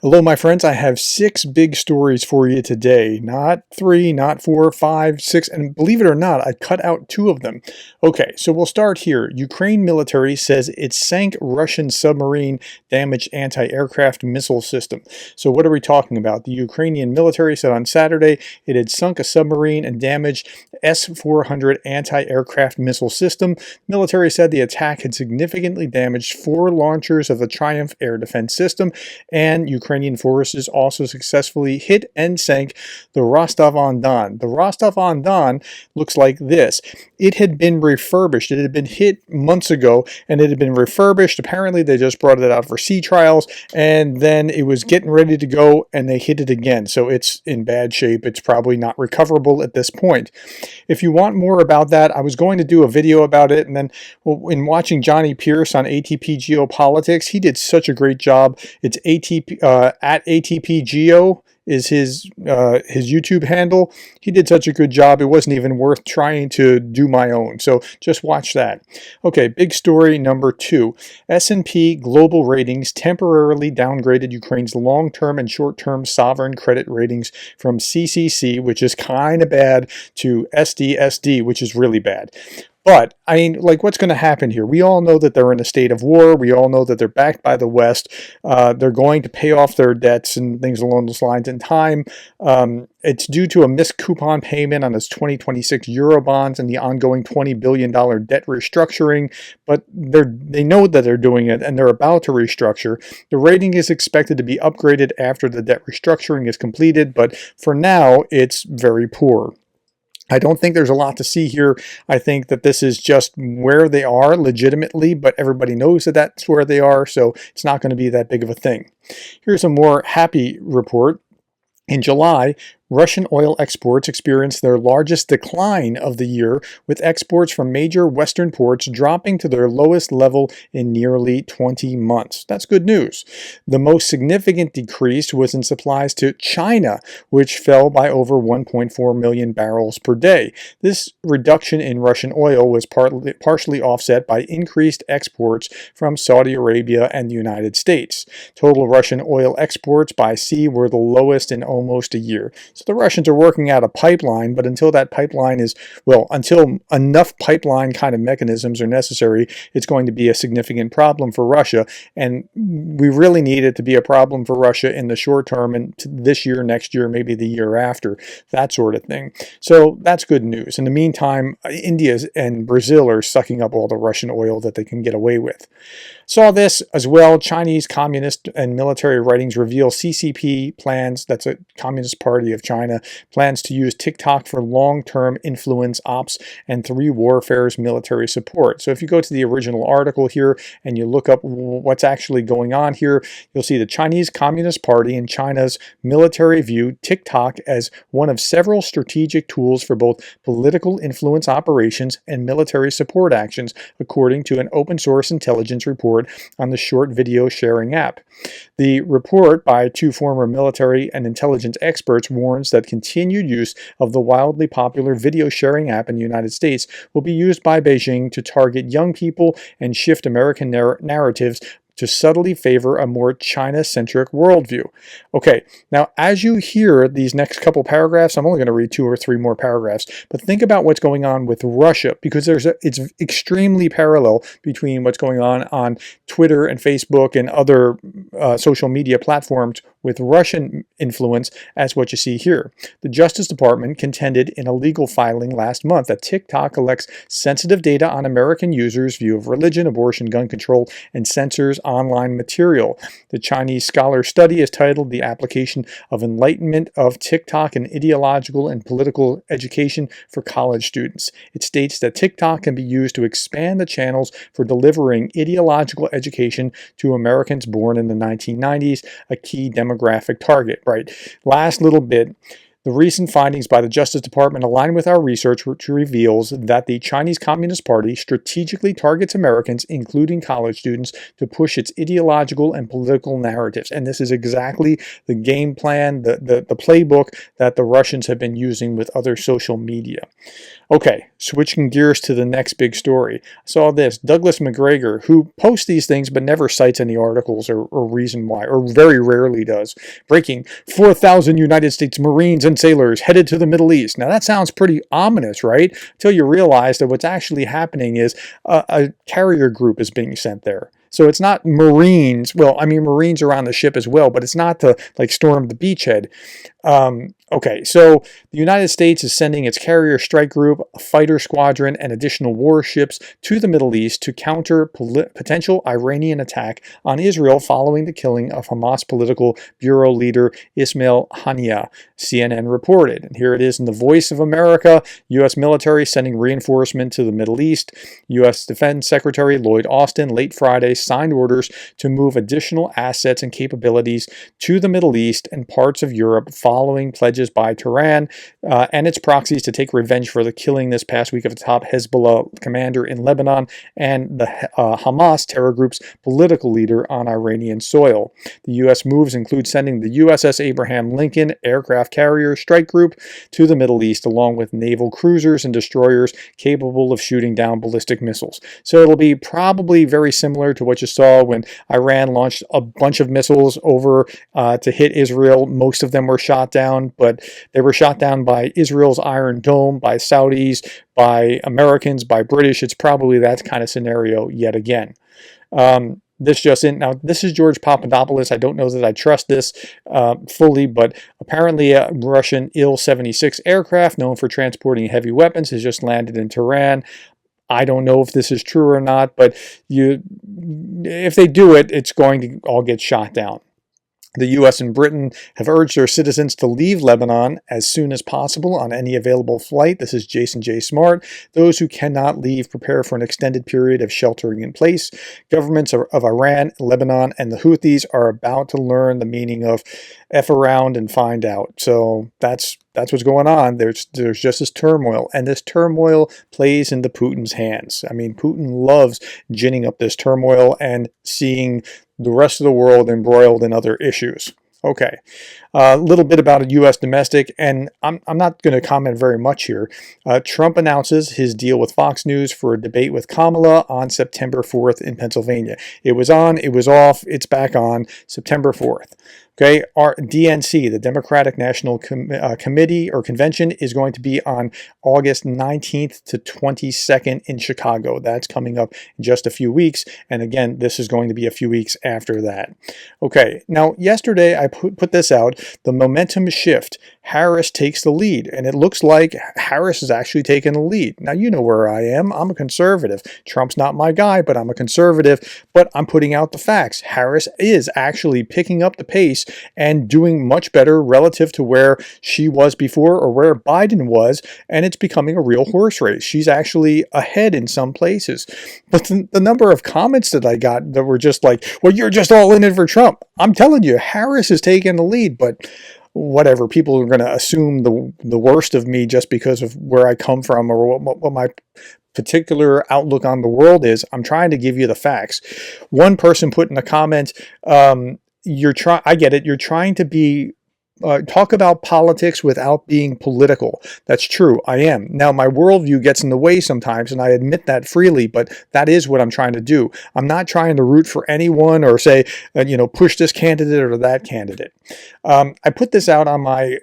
Hello, my friends. I have 6 big stories for you today. Not 3, not 4, 5, 6, and believe it or not, I cut out 2 of them. Okay, so we'll start here. Ukraine military says it sank Russian submarine damaged anti-aircraft missile system. So what are we talking about? The Ukrainian military said on Saturday it had sunk a submarine and damaged S-400 anti-aircraft missile system. Military said the attack had significantly damaged 4 launchers of the Triumph air defense system, and Ukrainian forces also successfully hit and sank the Rostov-on-Don. The Rostov-on-Don looks like this. It had been refurbished. It had been hit months ago, and it had been refurbished. Apparently, they just brought it out for sea trials, and then it was getting ready to go, and they hit it again. So it's in bad shape. It's probably not recoverable at this point. If you want more about that, I was going to do a video about it, and then in watching Johnny Pierce on ATP Geopolitics, he did such a great job. It's ATP at ATP Geo is his YouTube handle. He did such a good job. It wasn't even worth trying to do my own. So just watch that. Okay, big story number 2. S&P Global Ratings temporarily downgraded Ukraine's long-term and short-term sovereign credit ratings from CCC, which is kind of bad, to SDSD, which is really bad. But, I mean, like, what's going to happen here? We all know that they're in a state of war. We all know that they're backed by the West. They're going to pay off their debts and things along those lines in time. It's due to a missed coupon payment on its 2026 Eurobonds and the ongoing $20 billion debt restructuring. But they know that they're doing it, and they're about to restructure. The rating is expected to be upgraded after the debt restructuring is completed, but for now, it's very poor. I don't think there's a lot to see here. I think that this is just where they are legitimately, but everybody knows that that's where they are, so it's not going to be that big of a thing. Here's a more happy report. In July, Russian oil exports experienced their largest decline of the year, with exports from major Western ports dropping to their lowest level in nearly 20 months. That's good news. The most significant decrease was in supplies to China, which fell by over 1.4 million barrels per day. This reduction in Russian oil was partially offset by increased exports from Saudi Arabia and the United States. Total Russian oil exports by sea were the lowest in almost a year. So the Russians are working out a pipeline, but until that pipeline is, well, until enough pipeline kind of mechanisms are necessary, it's going to be a significant problem for Russia. And we really need it to be a problem for Russia in the short term, and this year, next year, maybe the year after, that sort of thing. So that's good news. In the meantime, India and Brazil are sucking up all the Russian oil that they can get away with. Saw this as well. Chinese communist and military writings reveal CCP plans, that's a Communist Party of China, plans to use TikTok for long-term influence ops and 3 warfare's military support. So if you go to the original article here and you look up what's actually going on here, you'll see the Chinese Communist Party and China's military view TikTok as one of several strategic tools for both political influence operations and military support actions, according to an open-source intelligence report on the short video sharing app. The report by 2 former military and intelligence experts warns that continued use of the wildly popular video sharing app in the United States will be used by Beijing to target young people and shift American narratives to subtly favor a more China-centric worldview. Okay, now as you hear these next couple paragraphs, I'm only going to read 2 or 3 more paragraphs, but think about what's going on with Russia, because it's extremely parallel between what's going on Twitter and Facebook and other social media platforms with Russian influence as what you see here. The Justice Department contended in a legal filing last month that TikTok collects sensitive data on American users' view of religion, abortion, gun control, and censors online material. The Chinese scholar study is titled "The Application of Enlightenment of TikTok in Ideological and Political Education for College Students." It states that TikTok can be used to expand the channels for delivering ideological education to Americans born in the 1990s, a key demographic target, right? Last little bit. The recent findings by the Justice Department align with our research, which reveals that the Chinese Communist Party strategically targets Americans, including college students, to push its ideological and political narratives. And this is exactly the game plan, the playbook that the Russians have been using with other social media. Okay, switching gears to the next big story. I saw this. Douglas McGregor, who posts these things but never cites any articles or reason why, or very rarely does. Breaking: 4,000 United States Marines and sailors headed to the Middle East. Now that sounds pretty ominous, right? Until you realize that what's actually happening is a carrier group is being sent there. So it's not Marines. Well, I mean, Marines are on the ship as well, but it's not to like storm the beachhead. Okay, so the United States is sending its carrier strike group, a fighter squadron, and additional warships to the Middle East to counter potential Iranian attack on Israel following the killing of Hamas political bureau leader Ismail Haniyeh, CNN reported. And here it is in the Voice of America: U.S. military sending reinforcement to the Middle East. U.S. Defense Secretary Lloyd Austin late Friday signed orders to move additional assets and capabilities to the Middle East and parts of Europe following pledges by Tehran and its proxies to take revenge for the killing this past week of the top Hezbollah commander in Lebanon and the Hamas terror group's political leader on Iranian soil. The U.S. moves include sending the USS Abraham Lincoln aircraft carrier strike group to the Middle East, along with naval cruisers and destroyers capable of shooting down ballistic missiles. So it'll be probably very similar to what you saw when Iran launched a bunch of missiles over to hit Israel. Most of them were shot down, but they were shot down by Israel's Iron Dome, by Saudis, by Americans, by British. It's probably that kind of scenario yet again. This just in. Now, this is George Papadopoulos. I don't know that I trust this fully, but apparently a Russian Il-76 aircraft known for transporting heavy weapons has just landed in Tehran. I don't know if this is true or not, but if they do it, it's going to all get shot down. The U.S. and Britain have urged their citizens to leave Lebanon as soon as possible on any available flight. This is Jason J. Smart. Those who cannot leave prepare for an extended period of sheltering in place. Governments of Iran, Lebanon, and the Houthis are about to learn the meaning of F around and find out. So that's what's going on. There's just this turmoil, and this turmoil plays into Putin's hands. I mean, Putin loves ginning up this turmoil and seeing the rest of the world embroiled in other issues. Okay, a little bit about a U.S. domestic, and I'm not going to comment very much here. Trump announces his deal with Fox News for a debate with Kamala on September 4th in Pennsylvania. It was on, it was off, it's back on September 4th. Okay, our DNC, the Democratic National Committee or Convention, is going to be on August 19th to 22nd in Chicago. That's coming up in just a few weeks. And again, this is going to be a few weeks after that. Okay, now yesterday I put this out, the momentum shift. Harris takes the lead, and it looks like Harris is actually taking the lead. Now, you know where I am. I'm a conservative. Trump's not my guy, but I'm a conservative. But I'm putting out the facts. Harris is actually picking up the pace and doing much better relative to where she was before or where Biden was, and it's becoming a real horse race. She's actually ahead in some places. But the number of comments that I got that were just like, well, you're just all in it for Trump. I'm telling you, Harris is taking the lead, but whatever, people are going to assume the worst of me just because of where I come from or what my particular outlook on the world is. I'm trying to give you the facts. One person put in a comment, I get it, you're trying to be talk about politics without being political. That's true. I am. Now, my worldview gets in the way sometimes, and I admit that freely, but that is what I'm trying to do. I'm not trying to root for anyone or say, push this candidate or that candidate. I put this out on my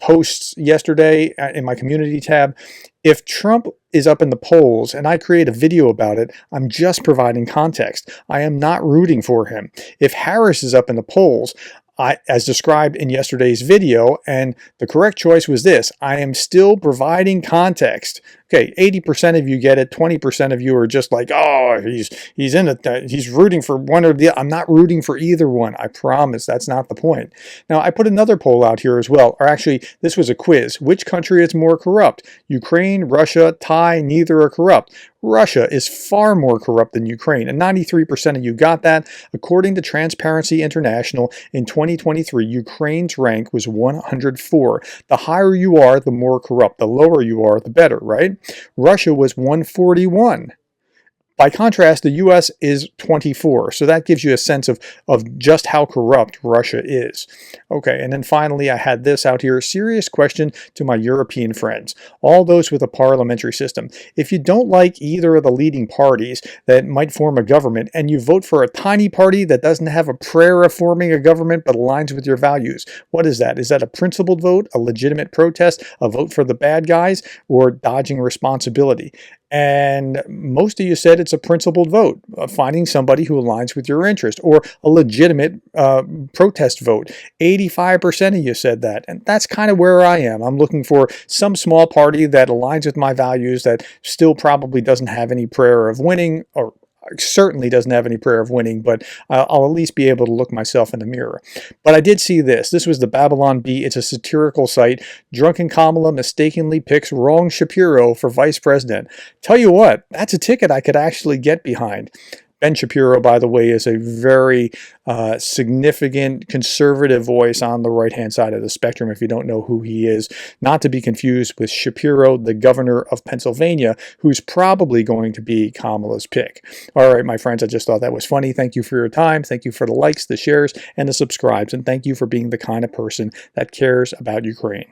posts yesterday in my community tab. If Trump is up in the polls and I create a video about it, I'm just providing context. I am not rooting for him. If Harris is up in the polls, as described in yesterday's video, and the correct choice was this, I am still providing context. Okay, 80% of you get it. 20% of you are just like, oh, he's in it. He's rooting for one or the other. I'm not rooting for either one. I promise that's not the point. Now, I put another poll out here as well. Or actually, this was a quiz. Which country is more corrupt? Ukraine, Russia, Thai, neither are corrupt. Russia is far more corrupt than Ukraine, and 93% of you got that. According to Transparency International, in 2023, Ukraine's rank was 104. The higher you are, the more corrupt. The lower you are, the better, right? Russia was 141. By contrast, the US is 24, so that gives you a sense of just how corrupt Russia is. Okay, and then finally I had this out here, serious question to my European friends, all those with a parliamentary system. If you don't like either of the leading parties that might form a government, and you vote for a tiny party that doesn't have a prayer of forming a government but aligns with your values, what is that? Is that a principled vote, a legitimate protest, a vote for the bad guys, or dodging responsibility? And most of you said it's a principled vote, finding somebody who aligns with your interest, or a legitimate protest vote. 85% of you said that, and that's kind of where I am. I'm looking for some small party that aligns with my values, that still probably doesn't have any prayer of winning, or certainly doesn't have any prayer of winning, but I'll at least be able to look myself in the mirror. But I did see this. This was the Babylon Bee. It's a satirical site. Drunken Kamala mistakenly picks wrong Shapiro for vice president. Tell you what, that's a ticket I could actually get behind. Ben Shapiro, by the way, is a very significant conservative voice on the right-hand side of the spectrum, if you don't know who he is. Not to be confused with Shapiro, the governor of Pennsylvania, who's probably going to be Kamala's pick. All right, my friends, I just thought that was funny. Thank you for your time. Thank you for the likes, the shares, and the subscribes. And thank you for being the kind of person that cares about Ukraine.